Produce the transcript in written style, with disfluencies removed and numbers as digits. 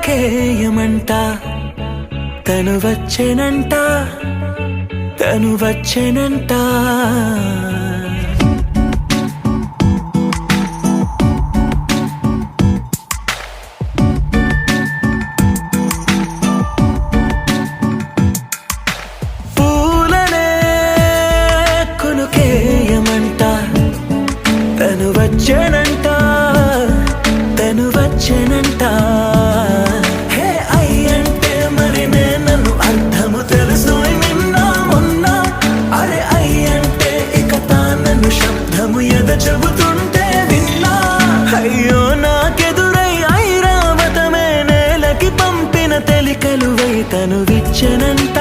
కొనుకేయమంట తను వచ్చెనంట తను వచ్చెనంట పూలనే కొనుకేయమంట తను వచ్చెనంట తను వచ్చెనంట హే అయ్యంటే మరి నన్ను అర్థము తెలుసు నిన్న మొన్న అరే అయ్యంటే ఇక తానన్ను శబ్దము ఎద చెబుతుంటే విన్నా అయ్యో నాకెదురై ఐరావతమే నేలకి పంపిన తెలికలువై తను విచ్చెనంట